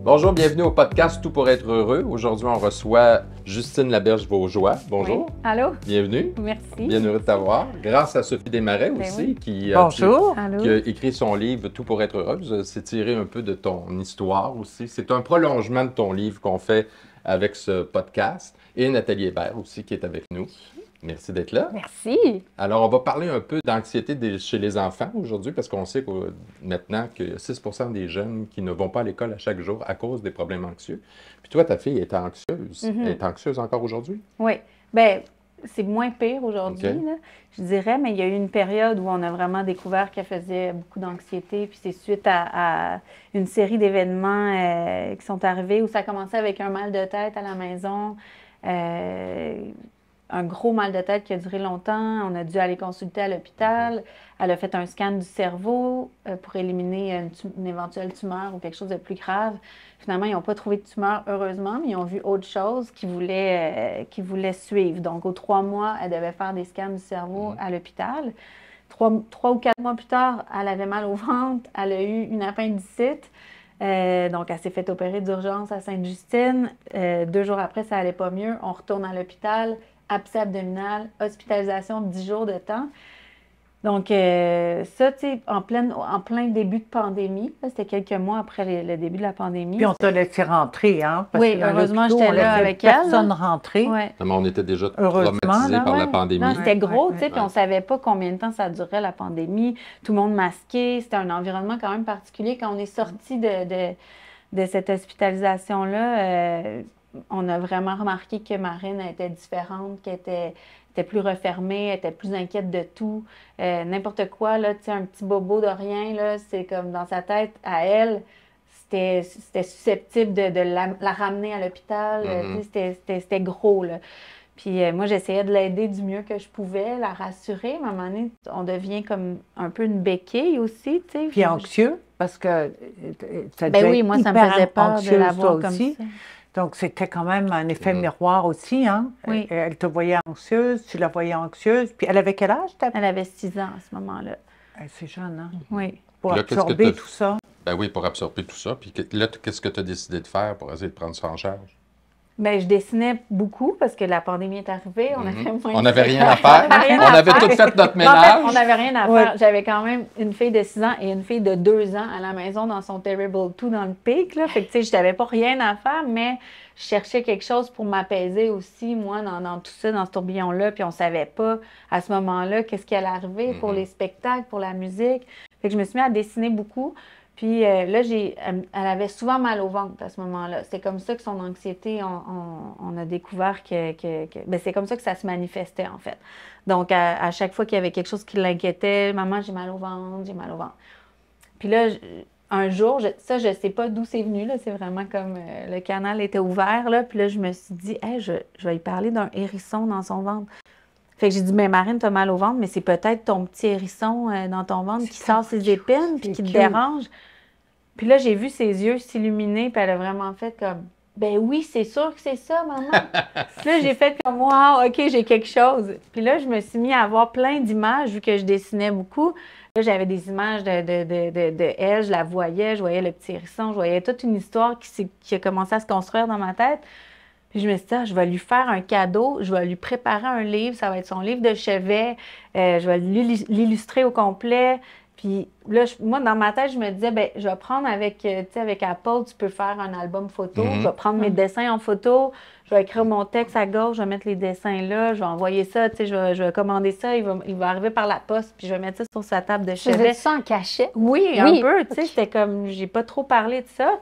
Bonjour, bienvenue au podcast Tout pour être heureux. Aujourd'hui, on reçoit Justine Laberge-Vaugeois. Bonjour. Oui. Allô? Bienvenue. Merci. Bien heureux de t'avoir. Grâce à Sophie Desmarais aussi, oui. qui Bonjour. a écrit son livre Tout pour être heureuse. C'est tiré un peu de ton histoire aussi. C'est un prolongement de ton livre qu'on fait avec ce podcast. Et Nathalie Hébert aussi qui est avec nous. Merci d'être là. Merci. Alors, on va parler un peu d'anxiété chez les enfants aujourd'hui parce qu'on sait maintenant qu'il y a 6% des jeunes qui ne vont pas à l'école à chaque jour à cause des problèmes anxieux. Puis toi, ta fille est anxieuse. Elle est anxieuse encore aujourd'hui? Oui. Bien, c'est moins pire aujourd'hui, OK. là, je dirais, mais il y a eu une période où on a vraiment découvert qu'elle faisait beaucoup d'anxiété. Puis c'est suite à une série d'événements qui sont arrivés où ça a commencé avec un mal de tête à la maison. Un gros mal de tête qui a duré longtemps. On a dû aller consulter à l'hôpital. Elle a fait un scan du cerveau pour éliminer une éventuelle tumeur ou quelque chose de plus grave. Finalement, ils n'ont pas trouvé de tumeur, heureusement, mais ils ont vu autre chose qui voulait suivre. Donc, aux 3 mois, elle devait faire des scans du cerveau à l'hôpital. 3 ou 4 mois plus tard, elle avait mal au ventre. Elle a eu une appendicite. Donc, elle s'est fait opérer d'urgence à Sainte-Justine. 2 jours après, ça n'allait pas mieux. On retourne à l'hôpital. Abcès abdominal, hospitalisation de 10 jours de temps. Donc, ça, tu sais, en plein début de pandémie, c'était quelques mois après le début de la pandémie. Puis on t'a laissé rentrer, hein? Parce Oui, que dans heureusement, l'hôpital, j'étais on là laissait avec elle. personne rentrer. Ouais. Non, mais on était déjà Heureusement, traumatisés là, par la Ouais. pandémie. Non, c'était gros, Ouais, tu sais, puis ouais. on savait pas combien de temps ça durait, la pandémie. Tout le monde masqué. C'était un environnement quand même particulier. Quand on est sorti de cette hospitalisation-là, on a vraiment remarqué que Marine était différente, qu'elle était plus refermée, elle était plus inquiète de tout. N'importe quoi, là, tu sais, un petit bobo de rien, là, c'est comme dans sa tête, à elle, c'était susceptible de la ramener à l'hôpital. Tu sais, c'était gros, là. Puis moi, j'essayais de l'aider du mieux que je pouvais, la rassurer. Mais à un moment donné, on devient comme un peu une béquille aussi, tu sais. Puis anxieux, parce que ça Ben devait oui, être moi, ça me hyper faisait peur de anxieuse, la voir toi comme aussi. ça. Donc, c'était quand même un effet miroir aussi, hein? Oui. Elle te voyait anxieuse, tu la voyais anxieuse. Puis elle avait quel âge, ta Elle avait 6 ans à ce moment-là. C'est jeune, hein? Oui. Pour Puis là, qu'est-ce que absorber t'as- tout ça. Ben oui, pour absorber tout ça. Puis là, qu'est-ce que tu as décidé de faire pour essayer de prendre ça en charge? Bien, je dessinais beaucoup parce que la pandémie est arrivée. On avait moins On de n'avait rien à temps. faire. On avait rien On à avait faire. tout fait notre En fait, ménage. on n'avait rien à Ouais. faire. J'avais quand même une fille de 6 ans et une fille de 2 ans à la maison dans son Terrible 2 dans le pic. Là. Fait que, tu sais, je n'avais pas rien à faire, mais je cherchais quelque chose pour m'apaiser aussi, moi, dans tout ça, dans ce tourbillon-là. Puis on ne savait pas, à ce moment-là, qu'est-ce qui allait arriver pour les spectacles, pour la musique. Fait que je me suis mis à dessiner beaucoup. Puis là, elle avait souvent mal au ventre à ce moment-là. C'est comme ça que son anxiété, on a découvert ben, c'est comme ça que ça se manifestait, en fait. Donc, à chaque fois qu'il y avait quelque chose qui l'inquiétait, « Maman, j'ai mal au ventre, j'ai mal au ventre. » Puis là, un jour, je ne sais pas d'où c'est venu, là, c'est vraiment comme le canal était ouvert, là, puis là, je me suis dit, hey, je vais lui parler d'un hérisson dans son ventre. Fait que j'ai dit, mais Marine, t'as mal au ventre, mais c'est peut-être ton petit hérisson dans ton ventre qui sort ses épines puis qui te dérange. Puis là, j'ai vu ses yeux s'illuminer, puis elle a vraiment fait comme, ben oui, c'est sûr que c'est ça, maman. Puis là, j'ai fait comme, wow, OK, j'ai quelque chose. Puis là, je me suis mis à avoir plein d'images, vu que je dessinais beaucoup. Là, j'avais des images de elle, je la voyais, je voyais le petit hérisson, je voyais toute une histoire qui a commencé à se construire dans ma tête. Puis je me suis dit, je vais lui faire un cadeau, je vais lui préparer un livre, ça va être son livre de chevet, je vais l'illustrer au complet. Puis là, moi, dans ma tête, je me disais, ben, je vais prendre avec Apple, tu peux faire un album photo, je vais prendre mes dessins en photo, je vais écrire mon texte à gauche, je vais mettre les dessins là, je vais envoyer ça, tu sais, je vais commander ça, il va arriver par la poste, puis je vais mettre ça sur sa table de chevet. Faisais-tu ça en cachet? Oui, un peu, tu sais, c'était comme, j'ai pas trop parlé de ça.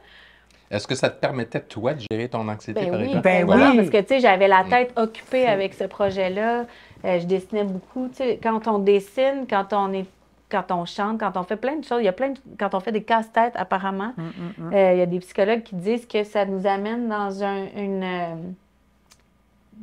Est-ce que ça te permettait, toi, de gérer ton anxiété, Ben par oui, exemple? Ben vraiment, oui. parce que, tu sais, j'avais la tête occupée avec ce projet-là. Je dessinais beaucoup. Tu sais, quand on dessine, quand on chante, quand on fait plein de choses, quand on fait des casse-têtes, apparemment, il y a des psychologues qui disent que ça nous amène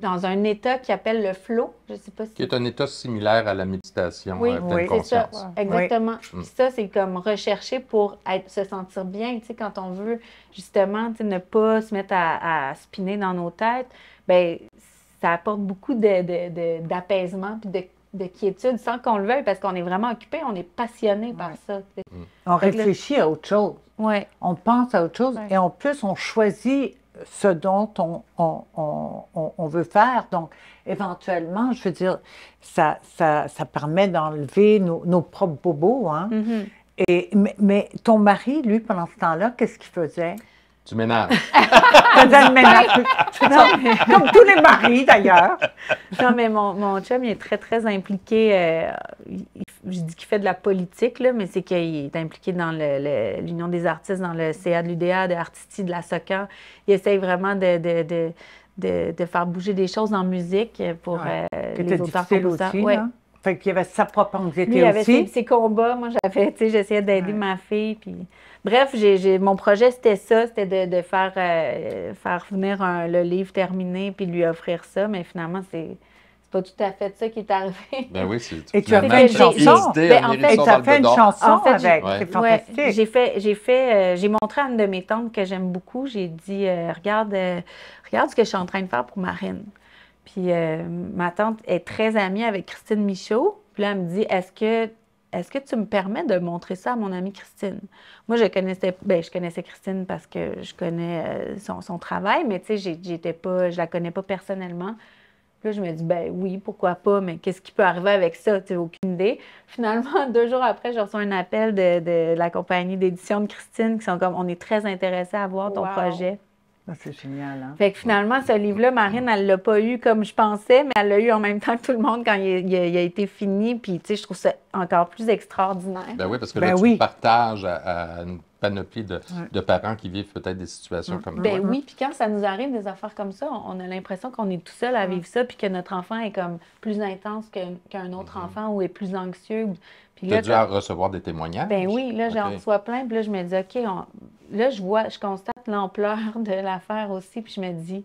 dans un état qui appelle le flow. Je sais pas si... Qui est un état similaire à la méditation, Oui, pleine c'est ça, conscience. exactement. Puis ça, c'est comme rechercher pour se sentir bien, tu sais, quand on veut justement, tu sais, ne pas se mettre à spinner dans nos têtes, bien, ça apporte beaucoup d'apaisement puis de quiétude sans qu'on le veuille parce qu'on est vraiment occupé, on est passionné par ça. Tu sais. On Fait que là- réfléchit à autre chose. Ouais. On pense à autre chose Ouais. et en plus, on choisit ce dont on veut faire. Donc, éventuellement, je veux dire, ça permet d'enlever nos propres bobos. Hein? Mais ton mari, lui, pendant ce temps-là, qu'est-ce qu'il faisait? Tu ménages. Il faisait le ménage. C'est ça. Comme tous les maris, d'ailleurs. Non, mais mon chum, il est très, très impliqué. Je dis qu'il fait de la politique, là, mais c'est qu'il est impliqué dans l'Union des artistes, dans le CA de l'UDA, de Artisti, de la SOCA. Il essaye vraiment de faire bouger des choses en musique pour C'était les auteurs difficile compositeurs. aussi, Ouais. hein? Fait qu'il y avait sa propre anxiété Lui, il avait aussi. ses combats. Moi, j'essayais d'aider ma fille. Puis... Bref, mon projet, c'était ça. C'était de faire venir le livre terminé puis lui offrir ça. Mais finalement, c'est pas tout à fait ça qui est arrivé. Ben oui, c'est Et tu as finalement, fait une tu as chanson. hésité Ben, à en venir fait, Et ça tu dans as le fait une bedon. chanson En fait, avec. Ouais. C'est Ouais, fantastique. j'ai montré à une de mes tantes que j'aime beaucoup. J'ai dit, regarde ce que je suis en train de faire pour Marine. Puis ma tante est très amie avec Christine Michaud. Puis là, elle me dit, est-ce que tu me permets de montrer ça à mon amie Christine? Moi, je connaissais Christine parce que je connais son travail, mais tu sais, je la connais pas personnellement. Puis là, je me dis, ben oui, pourquoi pas, mais qu'est-ce qui peut arriver avec ça? Tu sais, aucune idée. Finalement, 2 jours après, je reçois un appel de la compagnie d'édition de Christine qui sont comme, on est très intéressés à voir ton Wow. projet. Ah, c'est génial, hein? Fait que finalement, ce livre-là, Marine, elle l'a pas eu comme je pensais, mais elle l'a eu en même temps que tout le monde quand il a été fini. Puis, tu sais, je trouve ça encore plus extraordinaire. Ben oui, parce que Ben là, tu oui. partages à une panoplie de parents qui vivent peut-être des situations comme Ben toi. oui, puis quand ça nous arrive des affaires comme ça, on a l'impression qu'on est tout seul à vivre ça, puis que notre enfant est comme plus intense qu'un autre enfant ou est plus anxieux. Puis Tu as là, dû recevoir des témoignages? ben oui, là, j'en Ok. reçois plein, puis là, je me dis, OK, là, je constate l'ampleur de l'affaire aussi, puis je me dis,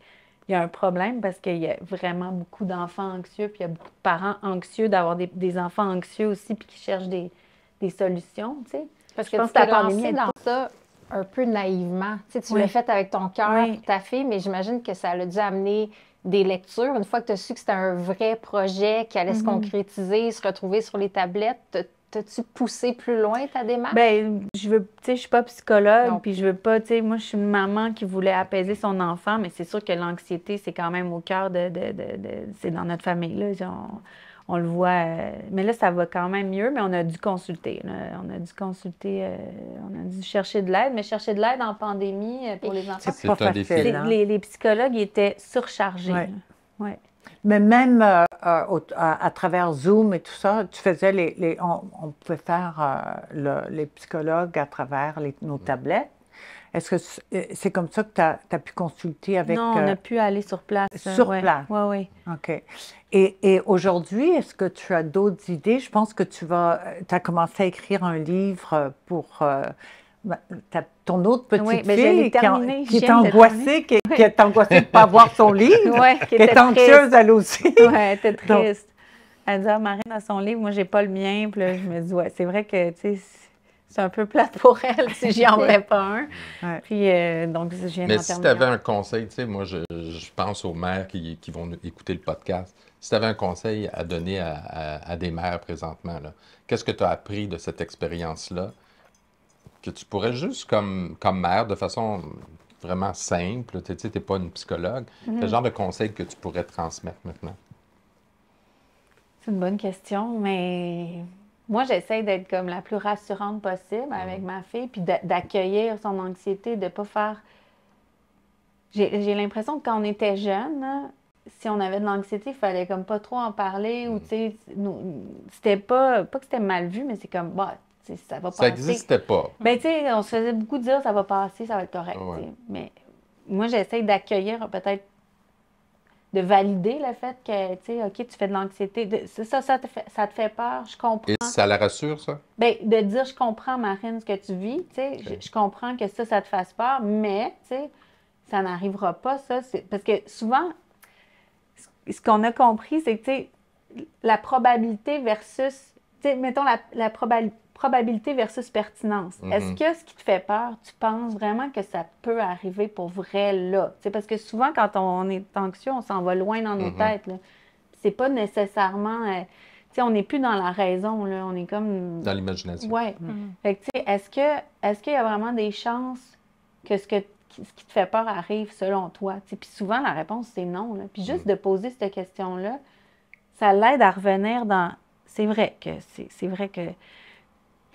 il y a un problème parce qu'il y a vraiment beaucoup d'enfants anxieux, puis il y a beaucoup de parents anxieux d'avoir des enfants anxieux aussi, puis qui cherchent des solutions, tu sais. Parce Je que pense tu que t'es la pandémie lancé aide dans ça un peu naïvement. Tu sais, tu Oui. l'as fait avec ton cœur Oui. pour ta fille, mais j'imagine que ça a dû amener des lectures. Une fois que tu as su que c'était un vrai projet qui allait se concrétiser, se retrouver sur les tablettes, t'as-tu poussé plus loin ta démarche? Ben, tu sais, je suis pas psychologue, Non. puis je veux pas, tu sais, moi, je suis une maman qui voulait apaiser son enfant, mais c'est sûr que l'anxiété, c'est quand même au cœur c'est dans notre famille, là, on le voit. Mais là, ça va quand même mieux, mais on a dû consulter, là. On a dû chercher de l'aide, mais chercher de l'aide en pandémie pour les enfants. C'est pas un défi. facile, hein? Les psychologues étaient surchargés. Ouais. là. Ouais. Mais même à travers Zoom et tout ça, tu faisais on pouvait faire les psychologues à travers nos tablettes. Est-ce que c'est comme ça que tu as pu consulter avec... Non, on a pu aller sur place. sur ouais. place. Oui, oui. OK. Et aujourd'hui, est-ce que tu as d'autres idées? Je pense que tu as commencé à écrire un livre pour ton autre petite Oui, ben, je l'ai fille terminé, qui je est viens de le angoissée, qui est angoissée de ne pas avoir son livre, Ouais, qui est anxieuse elle aussi. Oui, elle était triste. Elle dit, ah, Marine a son livre, moi, j'ai pas le mien. Puis là, je me dis, ouais, c'est vrai que, tu sais, c'est un peu plate pour elle si j'y en aurais pas un. Ouais. Puis, donc, je viens Mais d'en si tu terminer. avais un conseil, tu sais, moi, je pense aux mères qui vont écouter le podcast. Si tu avais un conseil à donner à des mères présentement, là, qu'est-ce que tu as appris de cette expérience-là que tu pourrais juste, comme mère, de façon vraiment simple, tu sais, tu n'es pas une psychologue, quel genre de conseil que tu pourrais transmettre maintenant? C'est une bonne question, mais moi, j'essaie d'être comme la plus rassurante possible avec ma fille, puis d'accueillir son anxiété, de pas faire... J'ai l'impression que quand on était jeune, là, si on avait de l'anxiété, il fallait comme pas trop en parler, ou tu sais, c'était pas que c'était mal vu, mais c'est comme, bah, tu sais, ça va Ça passer. n'existait pas. Ben, tu sais, on se faisait beaucoup dire, ça va passer, ça va être correct, Ouais. tu sais. Mais moi, j'essaie d'accueillir peut-être de valider le fait que, tu sais, OK, tu fais de l'anxiété. Ça te fait peur, je comprends. Et ça la rassure, ça? Bien, de dire, je comprends, Marine, ce que tu vis, tu sais, Ok. je comprends que ça te fasse peur, mais, tu sais, ça n'arrivera pas, ça. Parce que souvent, ce qu'on a compris, c'est que, tu sais, la probabilité versus, tu sais, mettons la probabilité versus pertinence. Est-ce que ce qui te fait peur, tu penses vraiment que ça peut arriver pour vrai là? Tu sais, parce que souvent, quand on est anxieux, on s'en va loin dans nos têtes, là. C'est pas nécessairement... sais, on n'est plus dans la raison, là. On est comme... Dans l'imagination. Oui. Fait que, tu sais, est-ce qu'il y a vraiment des chances que ce qui te fait peur arrive selon toi? Tu sais, puis souvent, la réponse, c'est non, là. Puis juste de poser cette question-là, ça l'aide à revenir dans... C'est vrai que...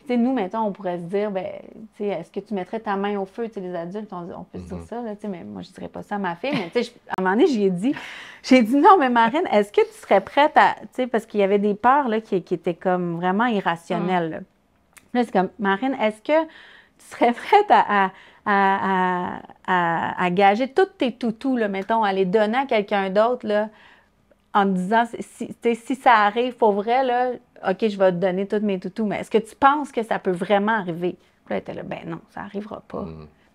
Tu sais, nous, mettons, on pourrait se dire, ben, tu sais, est-ce que tu mettrais ta main au feu? Tu sais, les adultes, on peut se dire ça, là, tu sais, mais moi, je dirais pas ça à ma fille. Mais, tu sais, à un moment donné, j'ai dit, non, mais Marine, est-ce que tu serais prête à, tu sais, parce qu'il y avait des peurs, là, qui étaient comme vraiment irrationnelles, là. Là, c'est comme, Marine, est-ce que tu serais prête à gager tous tes toutous, là, mettons, à les donner à quelqu'un d'autre, là, en te disant, si ça arrive pour vrai, là, OK, je vais te donner tous mes toutous, mais est-ce que tu penses que ça peut vraiment arriver? Puis là, elle était là, ben non, ça n'arrivera pas.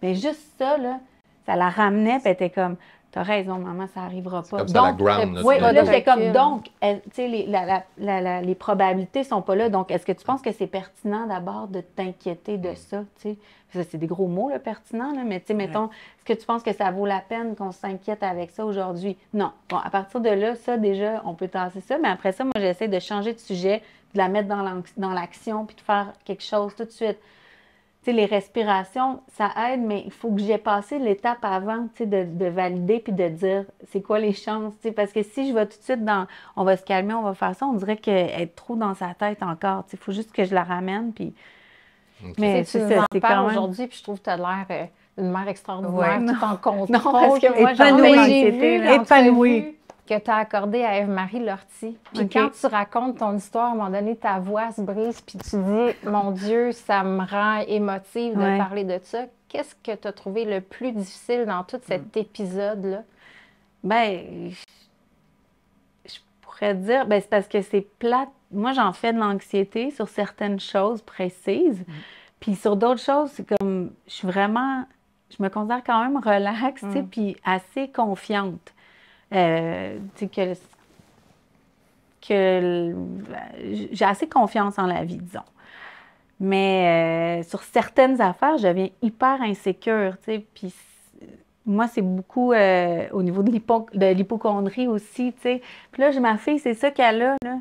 Mais juste ça, là, ça la ramenait, puis elle était comme, t'as raison, maman, ça n'arrivera pas. Comme ça, la ground. Oui, là, j'étais comme, donc, tu sais, les probabilités sont pas là. Donc, est-ce que tu penses que c'est pertinent d'abord de t'inquiéter de ça, tu sais? C'est des gros mots, là, pertinent, là, mais tu sais, mettons, est-ce que tu penses que ça vaut la peine qu'on s'inquiète avec ça aujourd'hui? Non. Bon, à partir de là, ça, déjà, on peut tasser ça, mais après ça, moi, j'essaie de changer de sujet, de la mettre dans l'action, puis de faire quelque chose tout de suite. Tu sais, les respirations, ça aide, mais il faut que j'ai passé l'étape avant, tu sais, de valider puis de dire c'est quoi les chances, tu sais, parce que si je vais tout de suite dans on va se calmer, on va faire ça, on dirait qu'elle est trop dans sa tête encore, tu sais, il faut juste que je la ramène, puis... Okay. Mais c'est ça, c'est quand même... aujourd'hui, puis je trouve que tu as l'air d'une mère extraordinaire, Ouais, tout en contrôle. Non, parce que moi, j'ai vu épanouie que tu as accordé à Ève-Marie Lortie. Puis quand tu racontes ton histoire, à un moment donné, ta voix se brise, puis tu dis, mon Dieu, ça me rend émotive de parler de ça. Qu'est-ce que tu as trouvé le plus difficile dans tout cet épisode-là? Bien, je pourrais dire, bien, c'est parce que c'est plate. Moi, j'en fais de l'anxiété sur certaines choses précises. Puis sur d'autres choses, c'est comme, je me considère quand même relax, tu sais, puis assez confiante. Tu sais, que j'ai assez confiance en la vie, disons. Mais sur certaines affaires, je deviens hyper insécure, tu sais, puis moi, c'est beaucoup au niveau de l'hypocondrie aussi, tu sais. Puis là, ma fille, c'est ça qu'elle a, là.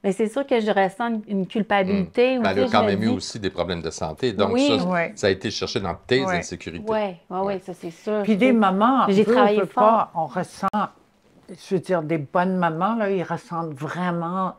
Mais c'est sûr que je ressens une culpabilité. Elle a quand même eu aussi des problèmes de santé. Donc, ça a été cherché dans tes insécurités. Oui, ça, c'est sûr. Puis des mamans, j'ai travaillé fort. On ressent, je veux dire, des bonnes mamans, là, ils ressentent vraiment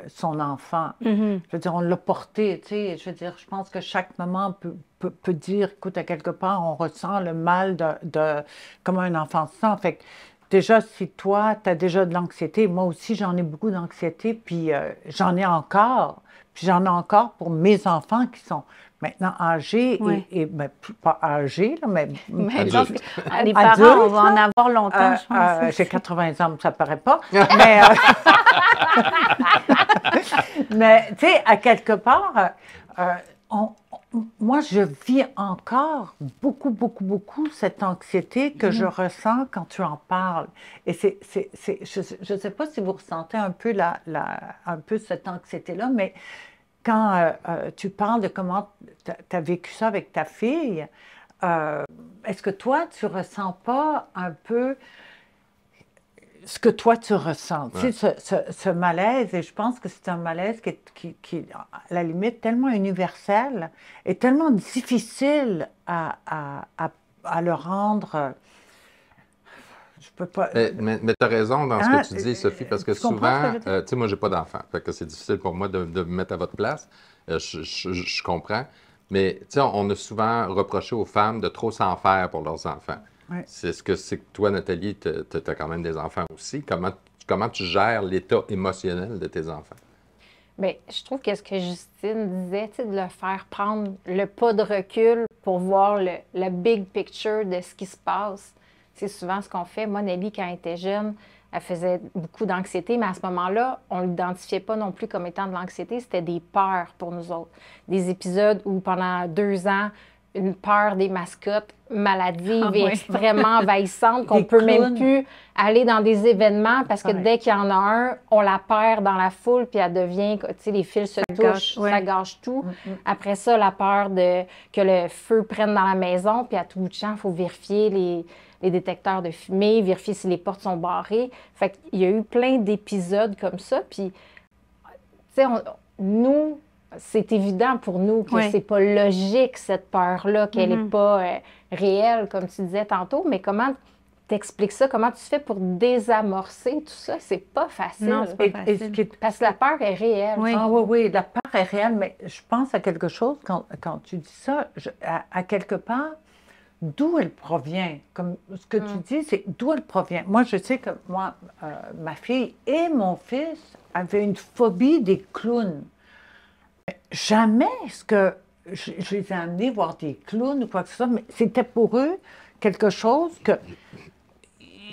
son enfant. Je veux dire, on l'a porté, tu sais. Je veux dire, je pense que chaque maman peut dire, écoute, à quelque part, on ressent le mal de comme un enfant se sent. Fait que, déjà, si toi, tu as déjà de l'anxiété, moi aussi, j'en ai beaucoup d'anxiété, puis j'en ai encore. Puis j'en ai encore pour mes enfants qui sont maintenant âgés, et ben, pas âgés, là, mais adultes. Les parents, on va en avoir longtemps, je pense. J'ai 80 ans, ça ne paraît pas. Mais, mais tu sais, à quelque part, moi, je vis encore beaucoup cette anxiété que je ressens quand tu en parles. Et je ne sais pas si vous ressentez un peu, un peu cette anxiété-là, mais quand tu parles de comment tu as vécu ça avec ta fille, est-ce que toi, tu ne ressens pas un peu ce que toi, tu ressens, tu sais, ce malaise, et je pense que c'est un malaise qui est, à la limite, tellement universel et tellement difficile à le rendre... Je peux pas... Mais tu as raison dans ce que tu dis, Sophie, parce que souvent, tu sais, moi, j'ai pas d'enfant, fait que c'est difficile pour moi de me mettre à votre place. Je comprends. Mais tu sais, on a souvent reproché aux femmes de trop s'en faire pour leurs enfants. Ouais. C'est ce que c'est que toi, Nathalie, tu as quand même des enfants aussi. Comment tu gères l'état émotionnel de tes enfants? Bien, je trouve que ce que Justine disait, tu sais, de le faire prendre le pas de recul pour voir le big picture de ce qui se passe. C'est souvent ce qu'on fait. Moi, Nelly, quand elle était jeune, elle faisait beaucoup d'anxiété, mais à ce moment-là, on ne l'identifiait pas non plus comme étant de l'anxiété. C'était des peurs pour nous autres. Des épisodes où pendant 2 ans, une peur des mascottes maladive et extrêmement envahissante, qu'on ne peut même plus aller dans des événements parce que dès qu'il y en a un, on la perd dans la foule puis elle devient, tu sais, les fils se touchent, ça gâche tout. Après ça, la peur que le feu prenne dans la maison, puis à tout bout de champ, il faut vérifier les détecteurs de fumée, vérifier si les portes sont barrées. Fait qu'il y a eu plein d'épisodes comme ça, puis sais, nous, c'est évident pour nous que c'est pas logique, cette peur-là, qu'elle n'est pas réelle, comme tu disais tantôt, mais comment t'expliques ça? Comment tu fais pour désamorcer tout ça? C'est pas facile. Non, c'est pas facile. Parce que la peur est réelle. Oui. Ah oui, la peur est réelle, mais je pense à quelque chose quand tu dis ça, à quelque part, d'où elle provient. Comme ce que tu dis, c'est d'où elle provient. Moi, je sais que ma fille et mon fils avaient une phobie des clowns. Jamais est-ce que je les ai amenés voir des clowns ou quoi que ce soit, mais c'était pour eux quelque chose que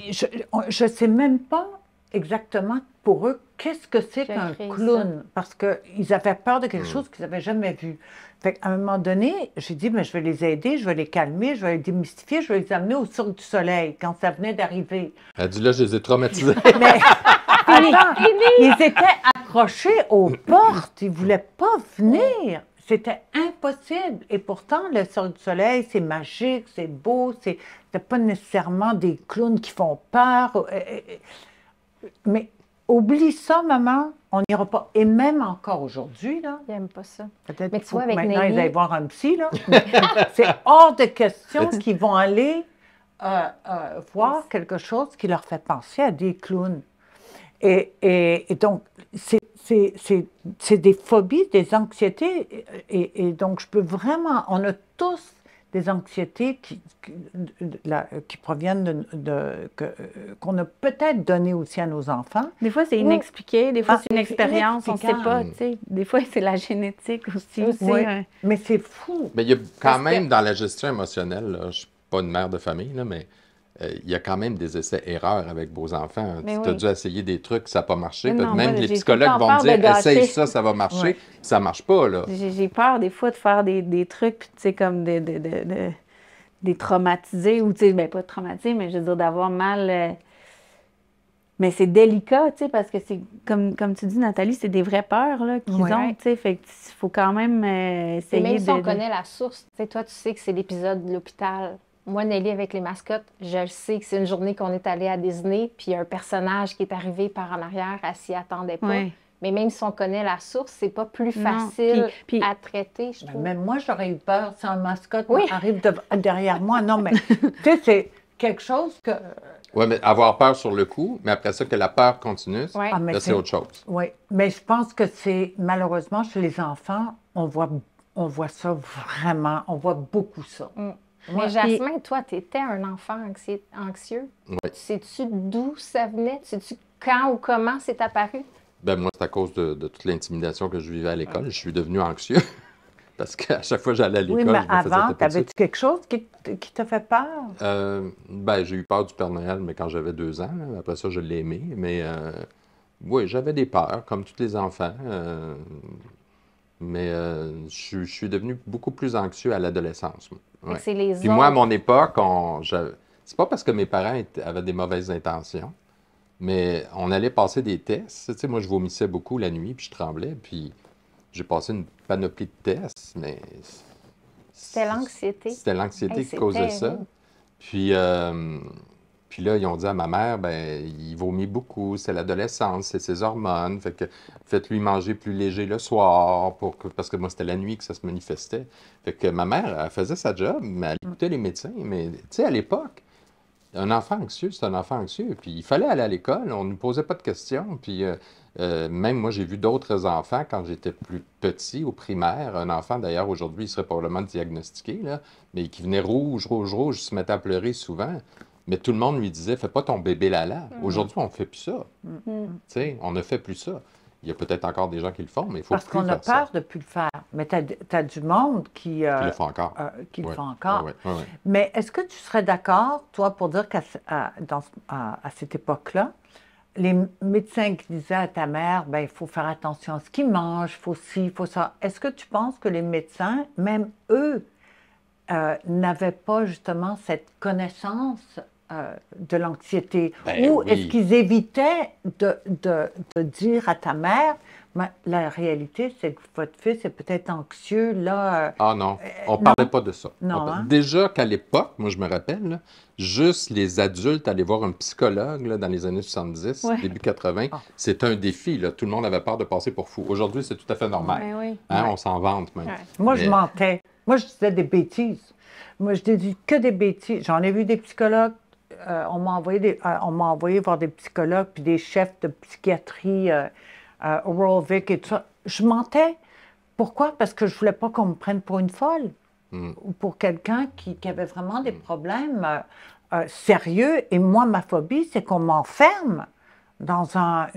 je ne sais même pas exactement pour eux qu'est-ce que c'est qu'un clown, parce qu'ils avaient peur de quelque chose qu'ils n'avaient jamais vu. Fait qu'à un moment donné, j'ai dit, mais je vais les aider, je vais les calmer, je vais les démystifier, je vais les amener au Cirque du Soleil quand ça venait d'arriver. Elle a dit là, je les ai traumatisés. Mais attends, ils étaient accrochés aux portes, ils ne voulaient pas venir. C'était impossible. Et pourtant, le Cirque du Soleil, c'est magique, c'est beau, c'est pas nécessairement des clowns qui font peur. Mais oublie ça, maman, on n'ira pas. Et même encore aujourd'hui, là. Ils n'aiment pas ça. Peut-être mais qu'il tu faut vois, que avec maintenant, Nelly... ils aillent voir un psy, là. C'est hors de question qu'ils vont aller voir quelque chose qui leur fait penser à des clowns. Et donc, c'est des phobies, des anxiétés. Et donc, je peux vraiment... On a tous des anxiétés qui proviennent qu'on a peut-être données aussi à nos enfants. Des fois, c'est inexpliqué. Des fois, c'est une expérience. On ne sait pas. inexplicable. Tu sais. Des fois, c'est la génétique aussi. Oui, mais c'est fou. Mais il y a quand même, dans la gestion émotionnelle, là, je ne suis pas une mère de famille, là, mais il y a quand même des essais-erreurs avec vos enfants. Tu as dû essayer des trucs, ça n'a pas marché. Non, Même moi, les j'ai psychologues tout le temps vont me peur dire, de essaye gâcher. ça va marcher. Ouais. Puis ça ne marche pas, là. J'ai peur des fois de faire des trucs, puis tu sais, comme des traumatisés, ou tu sais, ben pas traumatisés, mais je veux dire d'avoir mal. Mais c'est délicat, tu sais, parce que c'est, comme tu dis, Nathalie, c'est des vraies peurs là, qu'ils ont, tu sais, fait qu'il faut quand même essayer même si on de... connaît la source, tu sais, toi, tu sais que c'est l'épisode de l'hôpital. Moi, Nelly, avec les mascottes, je le sais que c'est une journée qu'on est allé à Disney, puis il y a un personnage qui est arrivé par en arrière, elle s'y attendait pas. Ouais. Mais même si on connaît la source, c'est pas plus facile puis à traiter, je trouve. Même moi, j'aurais eu peur si un mascotte Oui. arrive derrière moi. Non, mais tu sais, c'est quelque chose que... Oui, mais avoir peur sur le coup, mais après ça, que la peur continue, Ouais. Ah, mais là, c'est autre chose. Oui, mais je pense que c'est, malheureusement, chez les enfants, on voit ça vraiment, on voit beaucoup ça. Mais Jasmin, toi, tu étais un enfant anxieux. Oui. Sais-tu d'où ça venait? Sais-tu quand ou comment c'est apparu? Ben moi, c'est à cause de toute l'intimidation que je vivais à l'école. Je suis devenu anxieux. Parce qu'à chaque fois que j'allais à l'école, Oui, mais je me faisais avant, taper dessus. t'avais-tu quelque chose qui t'a fait peur? Ben, j'ai eu peur du Père Noël, mais quand j'avais 2 ans. Là. Après ça, je l'ai aimé. Mais oui, j'avais des peurs, comme tous les enfants. Mais je suis devenu beaucoup plus anxieux à l'adolescence. Ouais. C'est les Puis moi, à mon époque, c'est pas parce que mes parents avaient des mauvaises intentions, mais on allait passer des tests. Tu sais, moi, je vomissais beaucoup la nuit, puis je tremblais, puis j'ai passé une panoplie de tests, mais... C'était l'anxiété. C'était l'anxiété Hey, qui c'est causait ça. terrible. Puis là, ils ont dit à ma mère, ben, il vomit beaucoup, c'est l'adolescence, c'est ses hormones, fait que faites-lui manger plus léger le soir, parce que moi, c'était la nuit que ça se manifestait. Fait que ma mère, elle faisait sa job, mais elle écoutait les médecins. Mais tu sais, à l'époque, un enfant anxieux, c'est un enfant anxieux. Puis il fallait aller à l'école, on ne nous posait pas de questions. Puis même moi, j'ai vu d'autres enfants quand j'étais plus petit, au primaire. Un enfant, d'ailleurs, aujourd'hui, il serait probablement diagnostiqué, là, mais qui venait rouge, se mettait à pleurer souvent. Mais tout le monde lui disait, fais pas ton bébé lala. Aujourd'hui, on ne fait plus ça. Tu sais, on ne fait plus ça. Il y a peut-être encore des gens qui le font, mais il faut Parce plus qu'on a faire ça. peur de ne plus le faire. Mais tu as du monde qui le font encore. qui le Ouais. font encore. Ouais, ouais, ouais. Mais est-ce que tu serais d'accord, toi, pour dire qu'à cette époque-là, les médecins qui disaient à ta mère, ben, il faut faire attention à ce qu'ils mangent, il faut ci, il faut ça. Est-ce que tu penses que les médecins, même eux, n'avaient pas justement cette connaissance de l'anxiété? Ben Ou oui. est-ce qu'ils évitaient de dire à ta mère, Mais la réalité, c'est que votre fils est peut-être anxieux, là. Ah non, on ne non. parlait pas de ça. Non, hein? Déjà qu'à l'époque, moi je me rappelle, là, juste les adultes allaient voir un psychologue là, dans les années 70, Ouais. début 80, c'était un défi. Là. Tout le monde avait peur de passer pour fou. Aujourd'hui, c'est tout à fait normal. Ouais, oui. Hein, on s'en vante même. Ouais. Moi, Mais- je mentais. Moi, je disais des bêtises. Moi, je disais que des bêtises. J'en ai vu des psychologues. On m'a envoyé voir des psychologues puis des chefs de psychiatrie, Oral Vic et tout ça. Je mentais. Pourquoi? Parce que je ne voulais pas qu'on me prenne pour une folle ou pour quelqu'un qui avait vraiment des problèmes sérieux. Et moi, ma phobie, c'est qu'on m'enferme dans un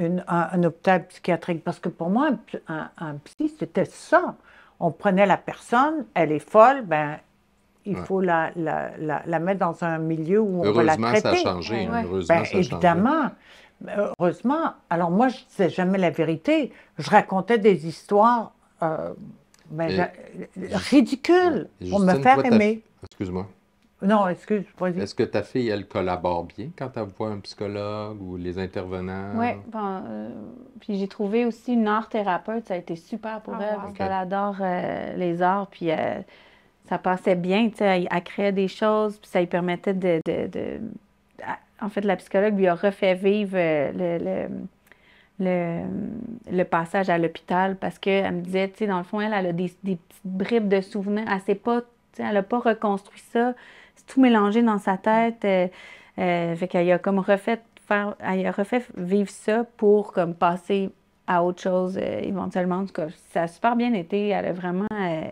hôpital psychiatrique. Parce que pour moi, un psy, c'était ça. On prenait la personne, elle est folle, ben il faut la mettre dans un milieu où on va la Heureusement, ça a traiter. changé. hein. Ouais. Heureusement, Ben, ça a changé. évidemment. Heureusement. Alors moi, je ne disais jamais la vérité. Je racontais des histoires ridicules Et pour me Justine, faire toi, aimer. Excuse-moi. Non, excuse, vas-y. Est-ce que ta fille, elle collabore bien quand elle voit un psychologue ou les intervenants? Oui, bon, puis j'ai trouvé aussi une art thérapeute, ça a été super pour Ah, elle, wow. parce Ok. qu'elle adore les arts, puis ça passait bien, tu sais, elle créait des choses, puis ça lui permettait En fait, la psychologue lui a refait vivre le passage à l'hôpital, parce qu'elle me disait, tu sais, dans le fond, elle a des petites bribes de souvenirs, elle sait pas, tu sais, elle n'a pas reconstruit ça, c'est tout mélangé dans sa tête, fait qu'elle a comme elle a refait vivre ça pour comme passer à autre chose éventuellement. En tout cas, ça a super bien été. Elle a vraiment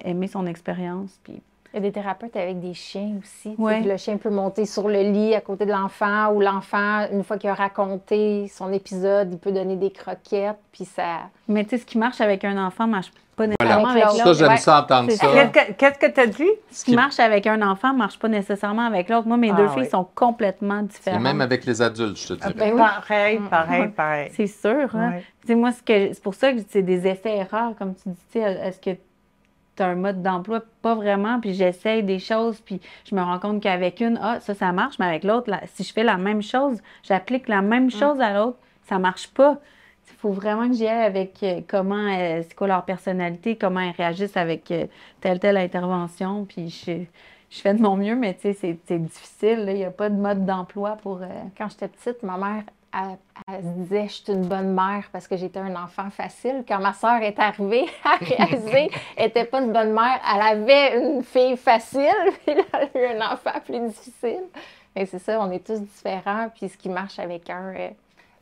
aimé son expérience. Puis Il y a des thérapeutes avec des chiens aussi. Ouais. Le chien peut monter sur le lit à côté de l'enfant ou l'enfant, une fois qu'il a raconté son épisode, il peut donner des croquettes. Puis ça. Mais tu sais, ce qui marche avec un enfant ne marche pas Voilà. nécessairement Avec avec l'autre. Ça, l'autre. j'aime Ouais. ça entendre C'est ça. ça. Qu'est-ce que tu as dit? Ce qui marche avec un enfant ne marche pas nécessairement avec l'autre. Moi, mes deux filles oui. sont complètement Et différentes. même avec les adultes, je te dirais. Ben oui. Pareil. C'est sûr. Hein? Ouais. Tu sais, moi, c'est pour ça que c'est des essais-erreurs, comme tu dis. Tu sais, est-ce que tu as un mode d'emploi? Pas vraiment. Puis j'essaye des choses, puis je me rends compte qu'avec une, ça marche, mais avec l'autre, si je fais la même chose, j'applique la même chose à l'autre, ça marche pas. Il faut vraiment que j'y aille avec comment, c'est quoi leur personnalité, comment ils réagissent avec telle intervention. Puis je fais de mon mieux, mais tu sais, c'est difficile. Il n'y a pas de mode d'emploi pour. Quand j'étais petite, ma mère, elle se disait, je suis une bonne mère parce que j'étais un enfant facile. Quand ma sœur est arrivée, elle a réalisé qu'elle n'était pas une bonne mère. Elle avait une fille facile, puis là, elle a eu un enfant plus difficile. Et c'est ça, on est tous différents. Puis ce qui marche avec un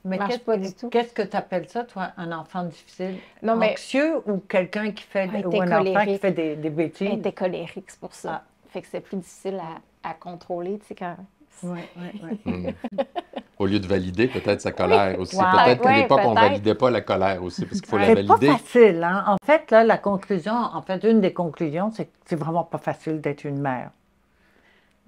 Mais marche pas du tout. qu'est-ce que tu appelles ça, toi, un enfant difficile? Non, mais Anxieux ou quelqu'un qui fait, Elle ou était un enfant qui colérique. fait des bêtises? elle était colérique, c'est pour ça. Ah. Fait que c'est plus difficile à contrôler, tu sais, quand... Oui. Au lieu de valider peut-être sa colère aussi. Wow. Peut-être qu'à Ouais, l'époque, on ne peut-être. validait pas la colère aussi, parce qu'il faut la C'est pas valider. facile, hein? En fait, là, une des conclusions, c'est que c'est vraiment pas facile d'être une mère.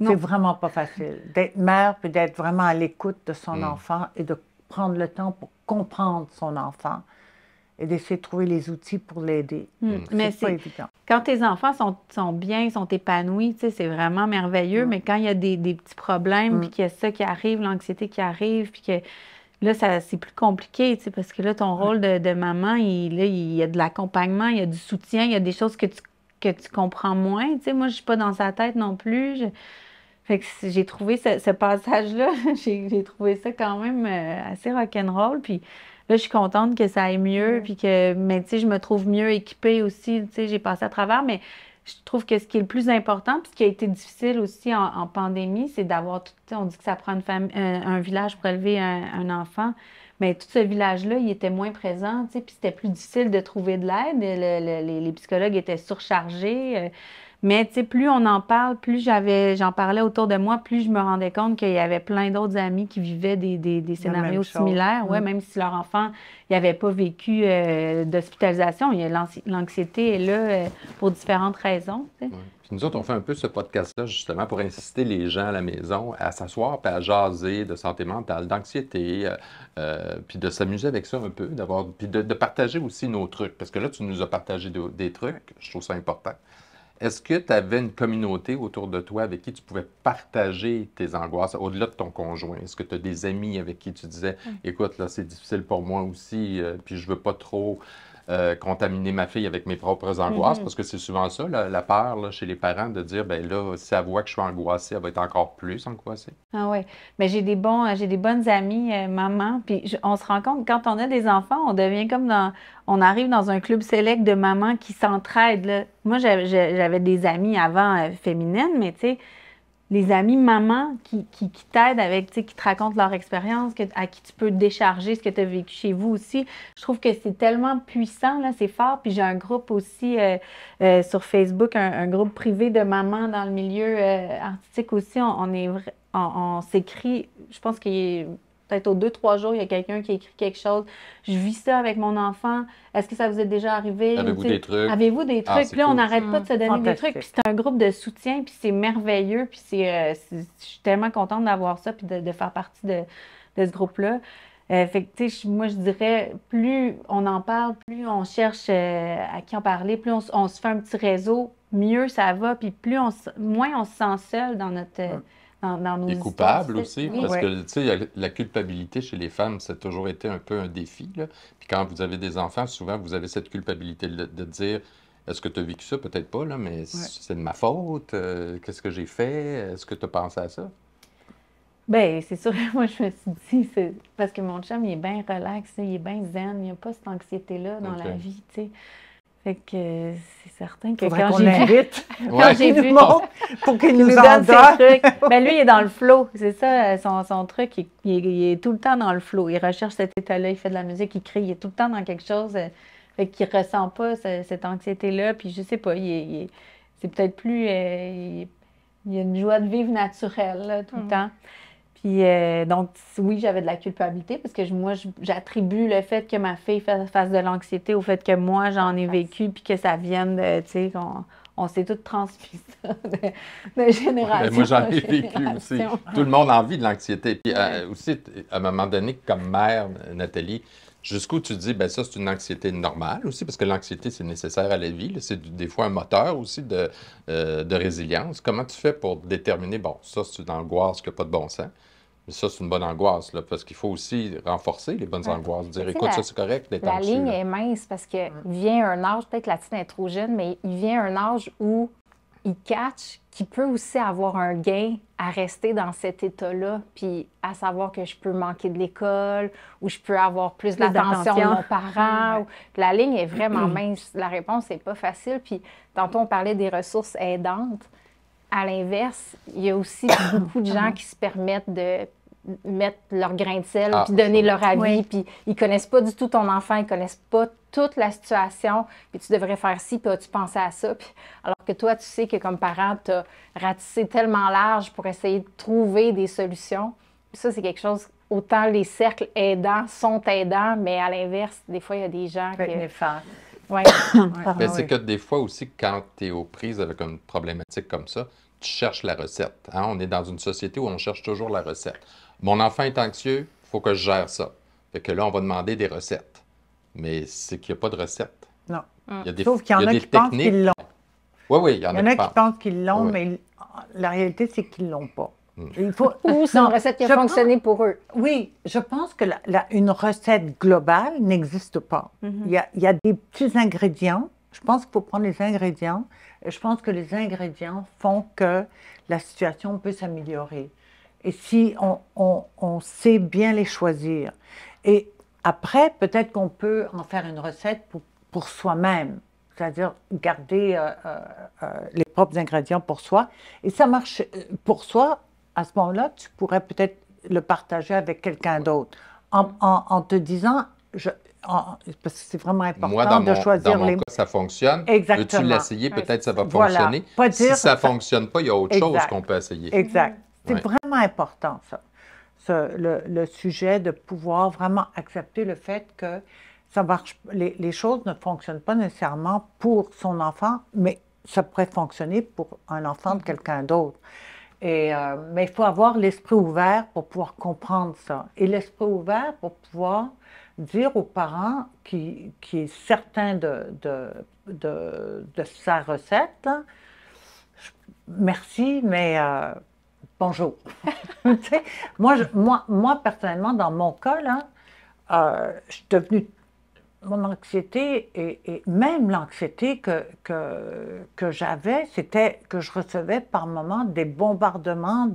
Non. C'est vraiment pas facile. D'être mère, puis d'être vraiment à l'écoute de son enfant et de prendre le temps pour comprendre son enfant et d'essayer de trouver les outils pour l'aider. Mais C'est pas évident. quand tes enfants sont bien, sont épanouis, tu sais, c'est vraiment merveilleux. Mais quand il y a des petits problèmes, puis qu'il y a ça qui arrive, l'anxiété qui arrive, puis que là, c'est plus compliqué, tu sais, parce que là, ton rôle de maman, il y a de l'accompagnement, il y a du soutien, il y a des choses que tu comprends moins. Tu sais, moi, je suis pas dans sa tête non plus. Fait que j'ai trouvé ce passage-là, j'ai trouvé ça quand même assez rock'n'roll. Puis là, je suis contente que ça aille mieux, puis mais tu sais, je me trouve mieux équipée aussi. Tu sais, j'ai passé à travers, mais je trouve que ce qui est le plus important, puis ce qui a été difficile aussi en pandémie, c'est d'avoir tout. On dit que ça prend un village pour élever un enfant. Mais tout ce village-là, il était moins présent, tu sais, puis c'était plus difficile de trouver de l'aide. Les psychologues étaient surchargés. Mais tu sais, plus on en parle, plus j'en parlais autour de moi, plus je me rendais compte qu'il y avait plein d'autres amis qui vivivaient des scénarios similaires. Ouais, même si leur enfant n'avait pas vécu d'hospitalisation. L'anxiété est là pour différentes raisons. Tu sais. Ouais. Puis nous autres, on fait un peu ce podcast-là justement pour inciter les gens à la maison à s'asseoir et à jaser de santé mentale, d'anxiété, puis de s'amuser avec ça un peu, puis de partager aussi nos trucs. Parce que là, tu nous as partagé des trucs, je trouve ça important. Est-ce que tu avais une communauté autour de toi avec qui tu pouvais partager tes angoisses au-delà de ton conjoint? Est-ce que tu as des amis avec qui tu disais, écoute, là, c'est difficile pour moi aussi, puis je veux pas trop contaminer ma fille avec mes propres angoisses, parce que c'est souvent ça, la peur là, chez les parents, de dire, ben là, si elle voit que je suis angoissée, elle va être encore plus angoissée. Ah ouais. Mais j'ai des bonnes amies, mamans, puis on se rend compte, quand on a des enfants, on devient comme on arrive dans un club select de mamans qui s'entraident, là. Moi, j'avais des amies avant féminines, mais tu sais, les amis mamans qui t'aident avec, tu sais, qui te racontent leur expérience, à qui tu peux décharger ce que tu as vécu chez vous aussi. Je trouve que c'est tellement puissant, là, c'est fort. Puis j'ai un groupe aussi sur Facebook, un groupe privé de mamans dans le milieu artistique aussi. On s'écrit, je pense qu'il est peut-être aux 2-3 jours, il y a quelqu'un qui écrit quelque chose. Je vis ça avec mon enfant. Est-ce que ça vous est déjà arrivé? Avez-vous des trucs? Avez-vous des trucs? c'est Puis là, on cool, n'arrête pas de se donner des Fantastique. trucs. Puis c'est un groupe de soutien, puis c'est merveilleux. Puis je suis tellement contente d'avoir ça, puis de faire partie de ce groupe-là. Fait que, tu sais, moi, je dirais, plus on en parle, plus on cherche à qui en parler, plus on se fait un petit réseau, mieux ça va, puis moins on se sent seul dans notre... dans nos Et histoires. coupable aussi, Oui. parce que, tu sais, la culpabilité chez les femmes, ça a toujours été un peu un défi, là. Puis quand vous avez des enfants, souvent, vous avez cette culpabilité de dire, est-ce que tu as vécu ça? Peut-être pas, là, mais c'est de ma faute. Qu'est-ce que j'ai fait? Est-ce que tu as pensé à ça? Bien, c'est sûr, moi, je me suis dit, c'est parce que mon chum, il est bien relax, il est bien zen, il n'y a pas cette anxiété-là dans la vie, tu sais. Fait que c'est certain que Faudrait quand qu'on j'ai vu... l'invite Quand j'ai vu... pour qu'il Il nous nous en donne ses donne. trucs. Ben lui, il est dans le flow. C'est ça, son truc. Il est tout le temps dans le flow. Il recherche cet état-là, il fait de la musique, il crie. Il est tout le temps dans quelque chose. Fait qu'il ressent pas cette anxiété-là. Puis je sais pas, c'est peut-être plus... il y a une joie de vivre naturelle, là, tout le temps. Puis donc, oui, j'avais de la culpabilité parce que moi, j'attribue le fait que ma fille fasse de l'anxiété au fait que moi, j'en ai vécu puis que ça vienne de, tu sais, on s'est toutes transmis ça de génération. Ben, moi, j'en ai en vécu aussi. génération. Tout le monde a envie de l'anxiété. Puis aussi, à un moment donné, comme mère, Nathalie, jusqu'où tu dis, ben ça, c'est une anxiété normale aussi, parce que l'anxiété, c'est nécessaire à la vie, là. C'est des fois un moteur aussi de résilience. Comment tu fais pour déterminer, bon, ça, c'est une angoisse qui n'a pas de bon sens, mais ça, c'est une bonne angoisse, là, parce qu'il faut aussi renforcer les bonnes angoisses. Dire, Mais tu écoute, sais, ça, c'est correct d'être La anxieux. ligne là. est mince parce qu'il vient un âge, peut-être la petite est trop jeune, mais il vient un âge où il catch qu'il peut aussi avoir un gain à rester dans cet état-là, puis à savoir que je peux manquer de l'école ou je peux avoir plus d'attention de mon parent. La ligne est vraiment mince. La réponse n'est pas facile. Puis tantôt, on parlait des ressources aidantes. À l'inverse, il y a aussi beaucoup de gens qui se permettent de mettre leur grain de sel, puis donner leur avis, Oui. puis ils connaissent pas du tout ton enfant, ils connaissent pas toute la situation, puis tu devrais faire ci, puis as-tu pensé à ça? Puis, alors que toi, tu sais que comme parent, tu as ratissé tellement large pour essayer de trouver des solutions. Puis ça, c'est quelque chose, autant les cercles aidants sont aidants, mais à l'inverse, des fois, il y a des gens Peut être qui... néfaste. Ouais. Ben, c'est que des fois aussi, quand tu es aux prises avec une problématique comme ça, tu cherches la recette. Hein? On est dans une société où on cherche toujours la recette. Mon enfant est anxieux, il faut que je gère ça. Fait que là, on va demander des recettes. Mais c'est qu'il n'y a pas de recette. Non. Il y a des, Sauf qu'il y en il y a des qui pensent techniques. qu'ils l'ont. Oui, oui, il y en Il y en a qui qui pensent qu'ils l'ont, Oui. mais la réalité, c'est qu'ils ne l'ont pas. Il faut... Ou c'est une recette qui a je fonctionné pour eux. Oui, je pense que une recette globale n'existe pas. Il y a des petits ingrédients. Je pense qu'il faut prendre les ingrédients. Et je pense que les ingrédients font que la situation peut s'améliorer. Et si on sait bien les choisir. Et après, peut-être qu'on peut en faire une recette pour soi-même. C'est-à-dire garder les propres ingrédients pour soi. Et ça marche pour soi. À ce moment-là, tu pourrais peut-être le partager avec quelqu'un d'autre en te disant, parce que c'est vraiment important Moi, dans de choisir mon les cas, ça fonctionne. Exactement. Veux-tu l'essayer? Peut-être ça va Voilà. fonctionner. Pas Si dire ça ne ça- fonctionne pas, il y a autre chose Exact. qu'on peut essayer. Exact. C'est Ouais. vraiment important, ça. Le sujet de pouvoir vraiment accepter le fait que ça marche, les choses ne fonctionnent pas nécessairement pour son enfant, mais ça pourrait fonctionner pour un enfant de quelqu'un d'autre. Mais il faut avoir l'esprit ouvert pour pouvoir comprendre ça. Et l'esprit ouvert pour pouvoir dire aux parents qui est certain de sa recette, hein, merci, mais bonjour. Tu sais, moi, personnellement, dans mon cas, là, je suis devenue mon anxiété et même l'anxiété que j'avais, c'était que je recevais par moments des bombardements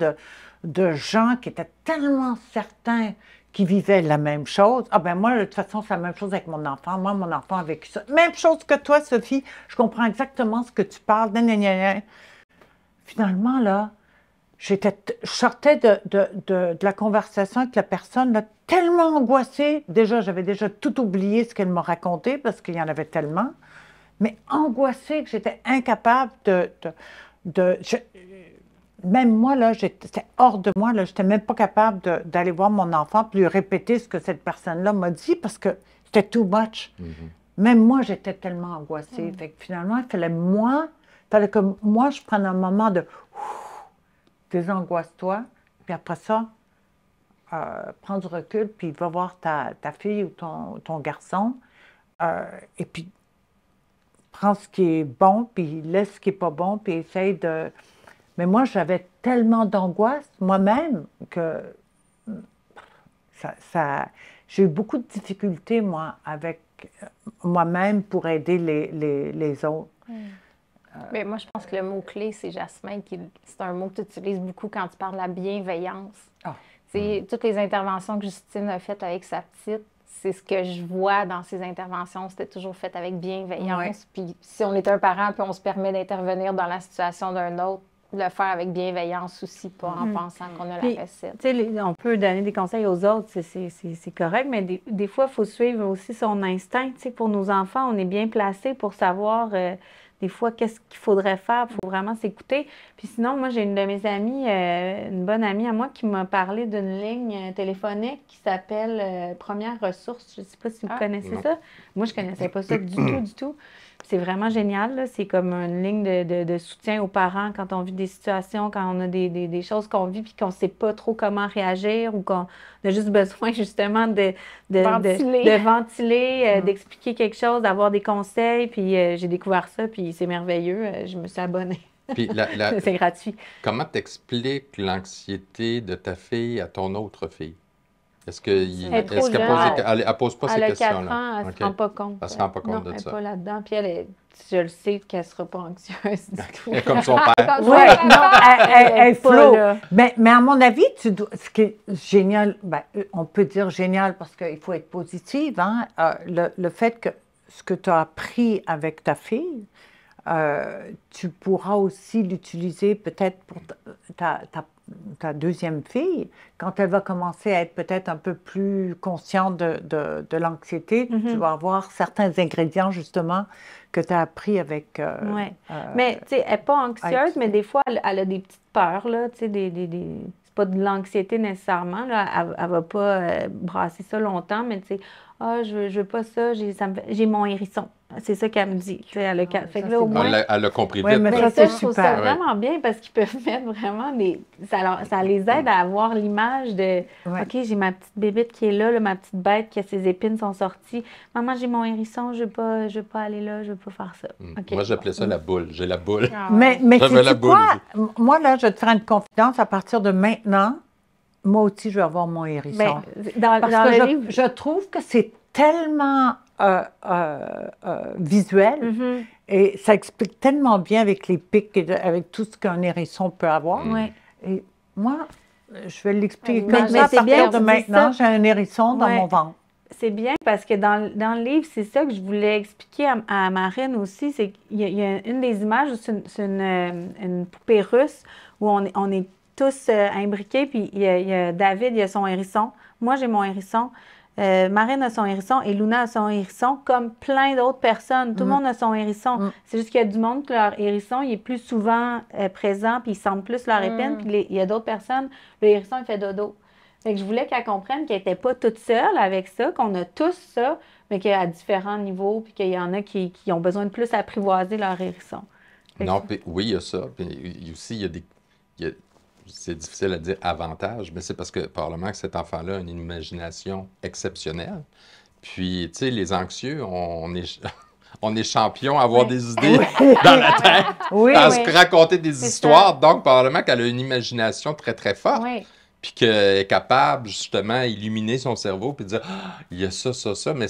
de gens qui étaient tellement certains qu'ils vivaient la même chose. Ah ben moi, de toute façon, c'est la même chose avec mon enfant. Moi, mon enfant a vécu ça. Même chose que toi, Sophie. Je comprends exactement ce que tu parles. Finalement, là, je sortais de la conversation avec la personne là, tellement angoissée. Déjà, j'avais déjà tout oublié ce qu'elle m'a raconté parce qu'il y en avait tellement. Mais angoissée que j'étais incapable même moi, là, c'était hors de moi. Je n'étais même pas capable d'aller voir mon enfant et lui répéter ce que cette personne-là m'a dit parce que c'était too much. Même moi, j'étais tellement angoissée. Fait que finalement, il fallait que moi, je prenne un moment de désangoisse-toi, puis après ça, prends du recul, puis va voir ta fille ou ton garçon, et puis prends ce qui est bon, puis laisse ce qui n'est pas bon, puis essaye de... Mais moi, j'avais tellement d'angoisse moi-même que j'ai eu beaucoup de difficultés, moi, avec moi-même pour aider les autres. Mais moi, je pense que le mot-clé, c'est Jasmin, c'est un mot que tu utilises beaucoup quand tu parles de la bienveillance. Toutes les interventions que Justine a faites avec sa petite, c'est ce que je vois dans ses interventions, c'était toujours fait avec bienveillance. Puis si on est un parent, puis on se permet d'intervenir dans la situation d'un autre, le faire avec bienveillance aussi, pas en pensant qu'on a la recette. On peut donner des conseils aux autres, c'est correct, mais des fois, il faut suivre aussi son instinct. Pour nos enfants, on est bien placé pour savoir des fois qu'est-ce qu'il faudrait faire. Il faut vraiment s'écouter. Puis sinon, moi, j'ai une de mes amies, une bonne amie à moi, qui m'a parlé d'une ligne téléphonique qui s'appelle Première Ressources. Je ne sais pas si vous connaissez ça. Moi, je ne connaissais pas ça du tout. C'est vraiment génial. C'est comme une ligne de soutien aux parents quand on vit des situations, quand on a des choses qu'on vit puis qu'on ne sait pas trop comment réagir ou qu'on a juste besoin justement de ventiler, d'expliquer quelque chose, d'avoir des conseils. Puis j'ai découvert ça, puis c'est merveilleux. Je me suis abonnée. Puis c'est gratuit. Comment t'expliques l'anxiété de ta fille à ton autre fille? Est-ce qu'elle ne pose pas ces questions-là? Elle a 4 ans, elle ne se rend pas compte. Elle ne se rend pas compte de ça. Elle n'est pas là-dedans. Puis je le sais qu'elle ne sera pas anxieuse du tout. Comme son père. Oui, non, elle flotte. Mais à mon avis, ce qui est génial, on peut dire génial parce qu'il faut être positive, hein, le fait que ce que tu as appris avec ta fille, tu pourras aussi l'utiliser peut-être pour ta deuxième fille, quand elle va commencer à être peut-être un peu plus consciente de l'anxiété, tu vas avoir certains ingrédients justement que tu as appris avec... mais tu sais, elle n'est pas anxieuse, mais des fois, elle a des petites peurs, là, tu sais, c'est pas de l'anxiété nécessairement, là, elle ne va pas brasser ça longtemps, mais tu sais, je veux pas ça, j'ai mon hérisson. C'est ça qu'elle me dit. Elle a compris vite. Oui, mais ça, je trouve ça vraiment bien parce qu'ils peuvent mettre vraiment ça les aide à avoir l'image de OK, j'ai ma petite bébête qui est là, ma petite bête qui a ses épines sont sorties. Maman, j'ai mon hérisson, je veux pas aller là, je veux pas faire ça. Okay. Moi, j'appelais ça la boule. J'ai la boule. Mais sais-tu quoi? Moi, là, je vais te faire une confidence. À partir de maintenant, moi aussi, je vais avoir mon hérisson. Je trouve que c'est tellement visuel et ça explique tellement bien avec les pics et avec tout ce qu'un hérisson peut avoir. Et moi, je vais l'expliquer comme ça. À partir de maintenant, j'ai un hérisson dans mon ventre. C'est bien parce que dans le livre, c'est ça que je voulais expliquer à Marine aussi, c'est qu'il y a une des images, c'est une poupée russe où on est tous imbriqués, puis il y a David, il a son hérisson. Moi, j'ai mon hérisson. Marine a son hérisson et Luna a son hérisson, comme plein d'autres personnes. Tout le monde a son hérisson. C'est juste qu'il y a du monde que leur hérisson, il est plus souvent présent, puis ils sentent plus leur épine. Puis il y a d'autres personnes, le hérisson, il fait dodo. Fait que je voulais qu'elle comprenne qu'elle n'était pas toute seule avec ça, qu'on a tous ça, mais qu'à différents niveaux, puis qu'il y en a qui ont besoin de plus apprivoiser leur hérisson. Oui, il y a ça. Puis aussi, il y a des... c'est difficile à dire avantage, mais c'est parce que probablement que cet enfant-là a une imagination exceptionnelle. Puis, tu sais, les anxieux, on est champion à avoir des idées dans la tête, à se raconter des histoires. Donc, probablement qu'elle a une imagination très, très forte. Puis qu'elle est capable, justement, d'illuminer son cerveau puis de dire « Ah, il y a ça, ça, ça », mais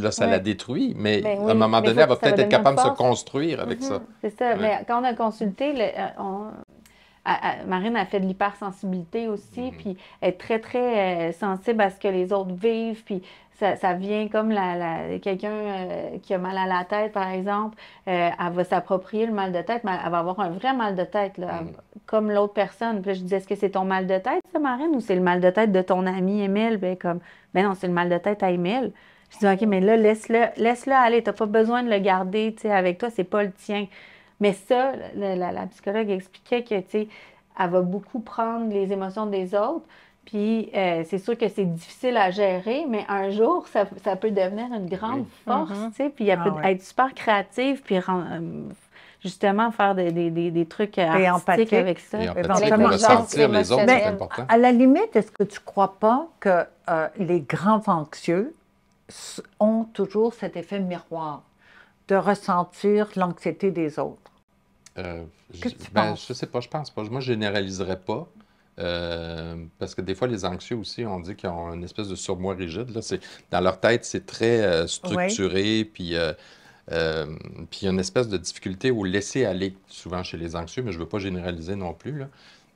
là, ça la détruit, mais Ben à oui, un moment mais donné, faut elle va que ça va peut-être être devenir capable de se force. construire avec ça. C'est ça. Ouais. Mais quand on a consulté, Marine a fait de l'hypersensibilité aussi, puis elle est très, très sensible à ce que les autres vivent, puis ça vient comme quelqu'un qui a mal à la tête, par exemple, elle va s'approprier le mal de tête, mais elle va avoir un vrai mal de tête, là, comme l'autre personne. Puis là, je disais, est-ce que c'est ton mal de tête, ça, Marine, ou c'est le mal de tête de ton ami Émile? Ben, ben non, c'est le mal de tête à Émile. Je dis, OK, mais là, laisse-le aller, tu n'as pas besoin de le garder, tu sais, avec toi, c'est pas le tien. Mais ça, la psychologue expliquait que, tu sais, elle va beaucoup prendre les émotions des autres. Puis, c'est sûr que c'est difficile à gérer, mais un jour, ça peut devenir une grande force, tu sais. Puis, elle peut être super créative, puis justement faire des trucs artistiques avec ça. Et empathique Éventuellement. pour ressentir les autres, c'est Mais important. À la limite, est-ce que tu ne crois pas que les grands anxieux ont toujours cet effet miroir de ressentir l'anxiété des autres? Qu'est-ce que tu penses? Je sais pas, je pense pas. Moi, je généraliserais pas. Parce que des fois, les anxieux aussi, on dit qu'ils ont une espèce de surmoi rigide. Là. Dans leur tête, c'est très structuré, puis il y a une espèce de difficulté au laisser aller, souvent chez les anxieux, mais je ne veux pas généraliser non plus, là.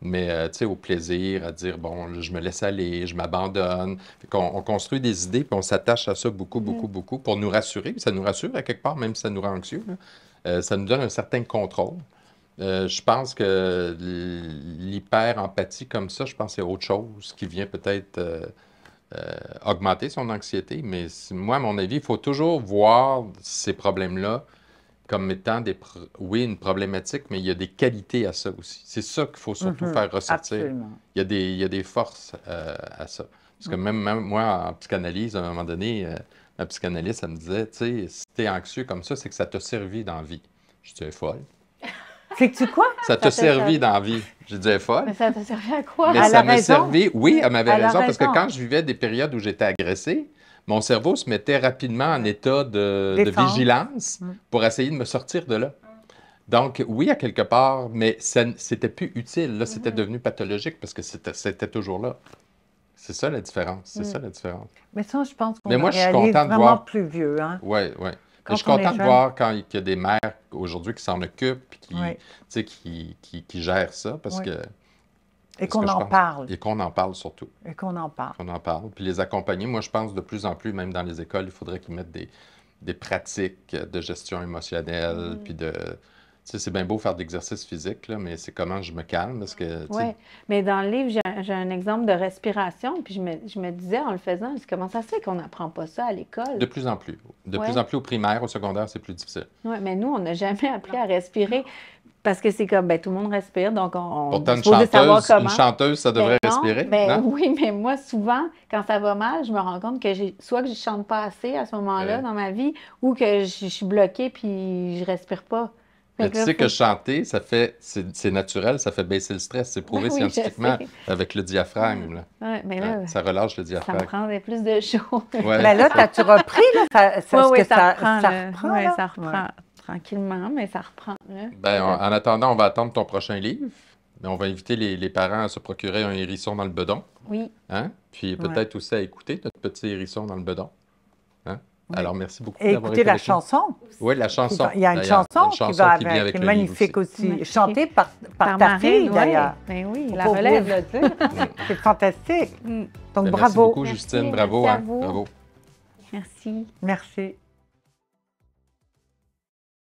Mais tu sais, au plaisir, à dire, bon, là, je me laisse aller, je m'abandonne. On construit des idées, puis on s'attache à ça beaucoup, beaucoup, pour nous rassurer. Ça nous rassure à quelque part, même si ça nous rend anxieux, là. Ça nous donne un certain contrôle. Je pense que l'hyper-empathie comme ça, je pense que c'est autre chose qui vient peut-être augmenter son anxiété. Mais moi, à mon avis, il faut toujours voir ces problèmes-là comme étant oui, une problématique, mais il y a des qualités à ça aussi. C'est ça qu'il faut surtout faire ressortir. Absolument. Il y a des forces à ça. Parce que même moi, en psychanalyse, à un moment donné, ma psychanalyste, elle me disait, tu sais, si tu es anxieux comme ça, c'est que ça t'a servi dans la vie. Je disais, folle. C'est que tu quoi? Ça t'a servi dans la vie. Je disais, folle. Mais ça t'a servi à quoi? Mais Elle ça a m'a raison. servi, oui, elle m'avait Elle a raison, parce que raison. quand je vivais des périodes où j'étais agressé, mon cerveau se mettait rapidement en état de Défense. vigilance pour essayer de me sortir de là. Donc, oui, à quelque part, mais c'était plus utile. Là, c'était devenu pathologique parce que c'était toujours là. C'est ça la différence. C'est ça la différence. Mais ça, je pense qu'on Mais moi, le je suis réalise content de vraiment voir- plus vieux. Hein? Oui, oui. Quand Je suis on est content de jeune. voir qu'il y a des mères aujourd'hui qui s'en occupent puis Oui. tu sais, qui gèrent ça parce Oui. que. Et parce qu'on que je en pense- parle. Et qu'on en parle surtout. Et qu'on en parle. On en parle. Puis les accompagner, moi, je pense de plus en plus, même dans les écoles, il faudrait qu'ils mettent des pratiques de gestion émotionnelle, puis de... Tu sais, c'est bien beau faire de l'exercice physique, là, mais c'est comment je me calme, parce que... tu sais, Oui, mais dans le livre, j'ai un exemple de respiration, puis je me disais en le faisant, je dis, comment ça se fait qu'on n'apprend pas ça à l'école? de plus en plus. De Ouais. plus en plus au primaire, au secondaire, c'est plus difficile. Oui, mais nous, on n'a jamais appris à respirer parce que c'est comme, ben, tout le monde respire, donc on Pourtant, est supposé savoir comment. une chanteuse, ça devrait Ben non, respirer, ben non? oui, mais moi, souvent, quand ça va mal, je me rends compte que soit que je chante pas assez à ce moment-là Ouais. dans ma vie, ou que je suis bloquée puis je respire pas. Mais Fait tu là, sais faut- que chanter, c'est naturel, ça fait baisser le stress. C'est prouvé Ben oui, je scientifiquement sais. avec le diaphragme. Là. Ouais, mais là, Ça relâche le ça me diaphragme. prendrait plus de choses. Ouais. Mais là, t'as-tu repris? Là? Est-ce Oui, que ça reprend. ça là. reprend, Ouais, là? ça reprend Ouais. tranquillement, mais ça reprend. Là. Ben, en attendant, on va attendre ton prochain livre. Mais on va inviter les parents à se procurer un hérisson dans le bedon. Oui. Hein? Puis peut-être aussi à écouter notre petit hérisson dans le bedon. Hein? Alors, merci beaucoup Et d'avoir écoutez été la avec nous. chanson. Oui, la chanson. Il y a une d'ailleurs. chanson, Il y a une qui va qui vient avec, avec qui est le livre magnifique aussi, Magnifique. chantée par ta Marine, fille ouais. d'ailleurs. Ben oui, Faut la pas relève. oublier de le dire. C'est fantastique. Mm. Donc Ben, Merci bravo. beaucoup, Merci, Justine. merci Bravo. à Hein? vous. Bravo. Merci. Merci.